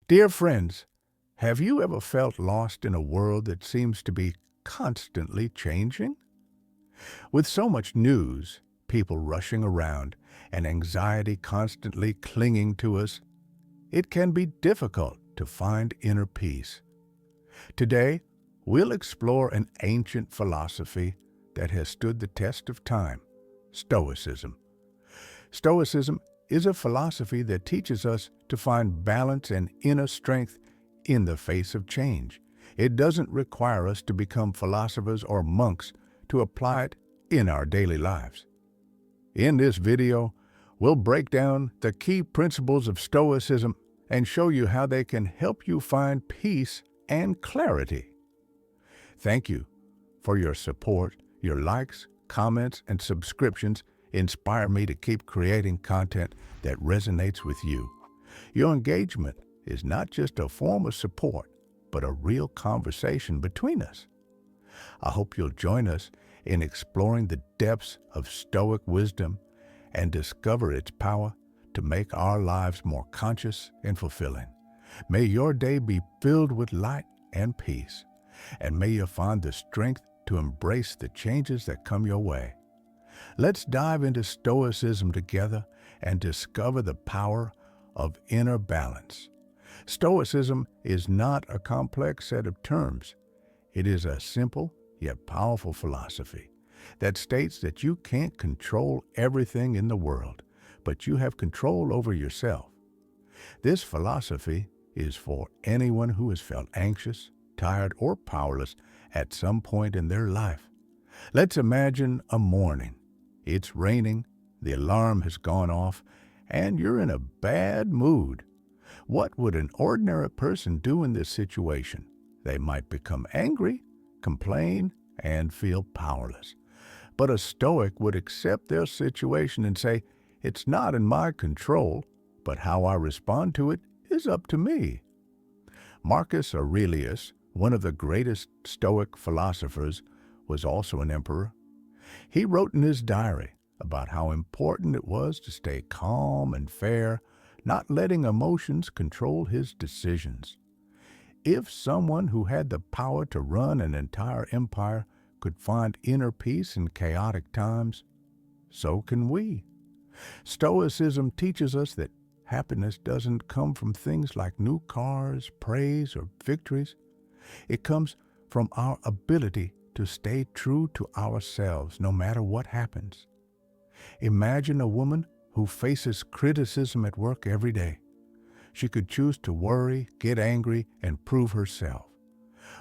Dear friends, have you ever felt lost in a world that seems to be constantly changing? With so much news, people rushing around, and anxiety constantly clinging to us, it can be difficult to find inner peace. Today, we'll explore an ancient philosophy that has stood the test of time, Stoicism. Stoicism is a philosophy that teaches us to find balance and inner strength in the face of change. It doesn't require us to become philosophers or monks to apply it in our daily lives. In this video, we'll break down the key principles of Stoicism and show you how they can help you find peace and clarity. Thank you for your support. Your likes, comments, and subscriptions inspire me to keep creating content that resonates with you. Your engagement is not just a form of support, but a real conversation between us. I hope you'll join us in exploring the depths of Stoic wisdom and discover its power to make our lives more conscious and fulfilling. May your day be filled with light and peace, and may you find the strength to embrace the changes that come your way. Let's dive into Stoicism together and discover the power of inner balance. Stoicism is not a complex set of terms. It is a simple yet powerful philosophy that states that you can't control everything in the world, but you have control over yourself. This philosophy is for anyone who has felt anxious, tired, or powerless at some point in their life. Let's imagine a morning. It's raining, the alarm has gone off, and you're in a bad mood. What would an ordinary person do in this situation? They might become angry, complain, and feel powerless. But a Stoic would accept their situation and say, "It's not in my control, but how I respond to it is up to me." Marcus Aurelius, one of the greatest Stoic philosophers, was also an emperor. He wrote in his diary about how important it was to stay calm and fair, not letting emotions control his decisions. If someone who had the power to run an entire empire could find inner peace in chaotic times, so can we. Stoicism teaches us that happiness doesn't come from things like new cars, praise, or victories. It comes from our ability to stay true to ourselves no matter what happens. Imagine a woman who faces criticism at work every day. She could choose to worry, get angry, and prove herself.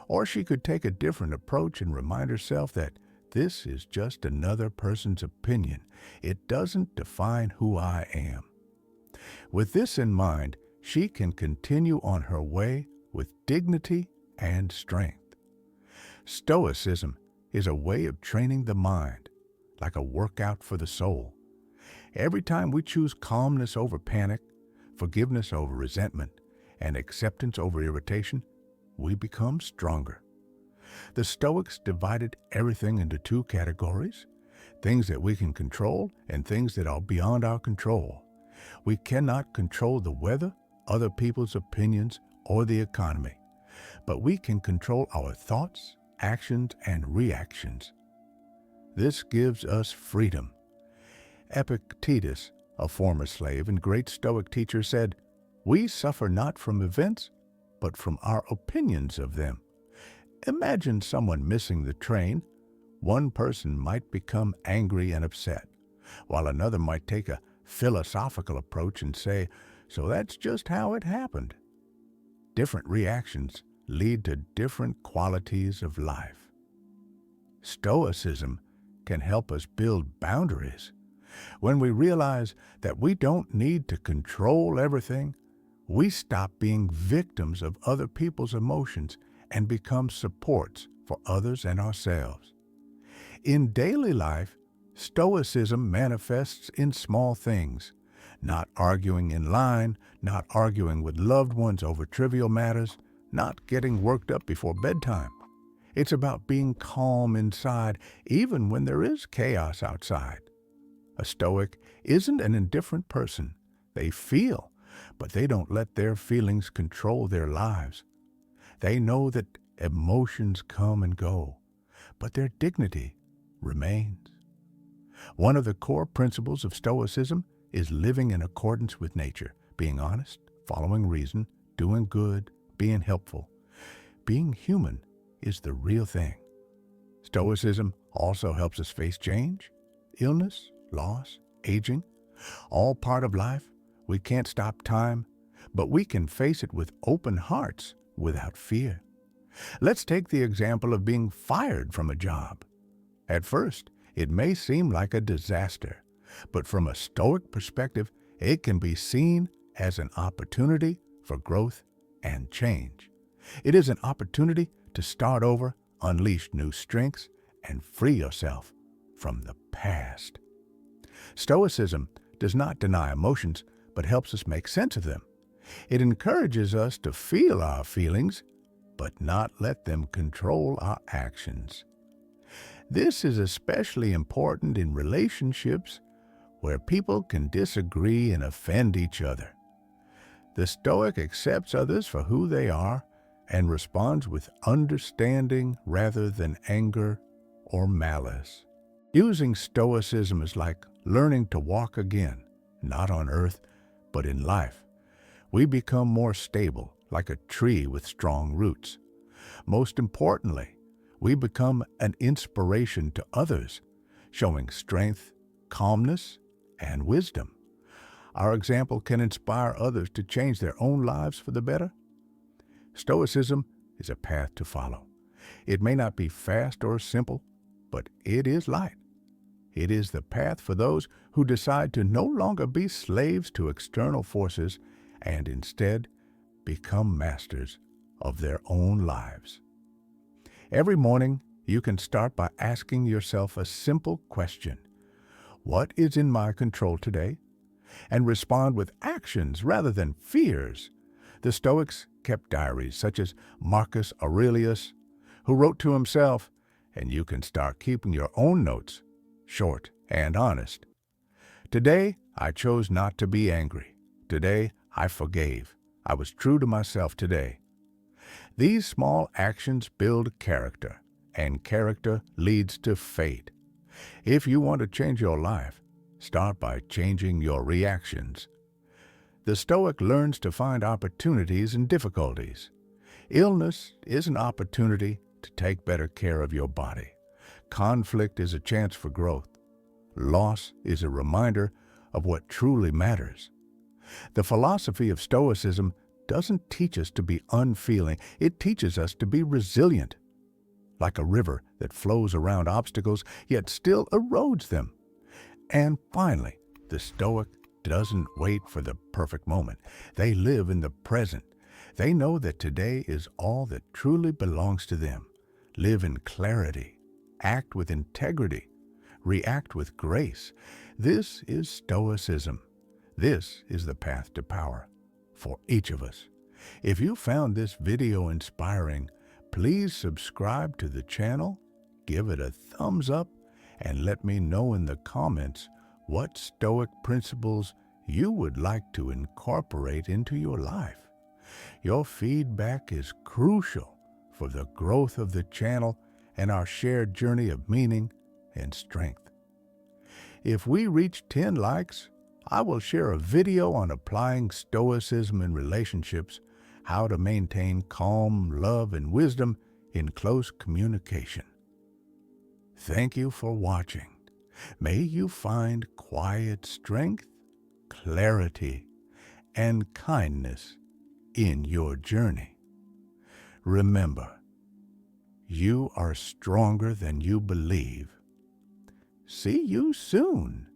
Or she could take a different approach and remind herself that this is just another person's opinion. It doesn't define who I am. With this in mind, she can continue on her way with dignity and strength. Stoicism is a way of training the mind, like a workout for the soul. Every time we choose calmness over panic, forgiveness over resentment, and acceptance over irritation, we become stronger. The Stoics divided everything into two categories: things that we can control and things that are beyond our control. We cannot control the weather, other people's opinions, or the economy, but we can control our thoughts, actions, and reactions. This gives us freedom. Epictetus, a former slave and great Stoic teacher, said, "We suffer not from events, but from our opinions of them." Imagine someone missing the train. One person might become angry and upset, while another might take a philosophical approach and say, "So that's just how it happened." Different reactions lead to different qualities of life. Stoicism can help us build boundaries. When we realize that we don't need to control everything, we stop being victims of other people's emotions and become supports for others and ourselves. In daily life, Stoicism manifests in small things: not arguing in line, not arguing with loved ones over trivial matters, not getting worked up before bedtime. It's about being calm inside, even when there is chaos outside. A Stoic isn't an indifferent person. They feel, but they don't let their feelings control their lives. They know that emotions come and go, but their dignity remains. One of the core principles of Stoicism is living in accordance with nature, being honest, following reason, doing good, being helpful. Being human is the real thing. Stoicism also helps us face change, illness, loss, aging, all part of life. We can't stop time, but we can face it with open hearts without fear. Let's take the example of being fired from a job. At first, it may seem like a disaster, but from a Stoic perspective, it can be seen as an opportunity for growth and change. It is an opportunity to start over, unleash new strengths, and free yourself from the past. Stoicism does not deny emotions, but helps us make sense of them. It encourages us to feel our feelings, but not let them control our actions. This is especially important in relationships where people can disagree and offend each other. The Stoic accepts others for who they are and responds with understanding rather than anger or malice. Using Stoicism is like learning to walk again, not on earth, but in life. We become more stable, like a tree with strong roots. Most importantly, we become an inspiration to others, showing strength, calmness, and wisdom. Our example can inspire others to change their own lives for the better. Stoicism is a path to follow. It may not be fast or simple, but it is light. It is the path for those who decide to no longer be slaves to external forces and instead become masters of their own lives. Every morning, you can start by asking yourself a simple question. What is in my control today? And respond with actions rather than fears. The Stoics kept diaries, such as Marcus Aurelius, who wrote to himself, and you can start keeping your own notes, short and honest. Today, I chose not to be angry. Today, I forgave. I was true to myself today. These small actions build character, and character leads to fate. If you want to change your life, start by changing your reactions. The Stoic learns to find opportunities in difficulties. Illness is an opportunity to take better care of your body. Conflict is a chance for growth. Loss is a reminder of what truly matters. The philosophy of Stoicism doesn't teach us to be unfeeling. It teaches us to be resilient, like a river that flows around obstacles yet still erodes them. And finally, the Stoic doesn't wait for the perfect moment. They live in the present. They know that today is all that truly belongs to them. Live in clarity, act with integrity, react with grace. This is Stoicism. This is the path to power for each of us. If you found this video inspiring, please subscribe to the channel, give it a thumbs up, and let me know in the comments what Stoic principles you would like to incorporate into your life. Your feedback is crucial for the growth of the channel and our shared journey of meaning and strength. If we reach 10 likes, I will share a video on applying Stoicism in relationships, how to maintain calm, love, and wisdom in close communication. Thank you for watching. May you find quiet strength, clarity, and kindness in your journey. Remember, you are stronger than you believe. See you soon.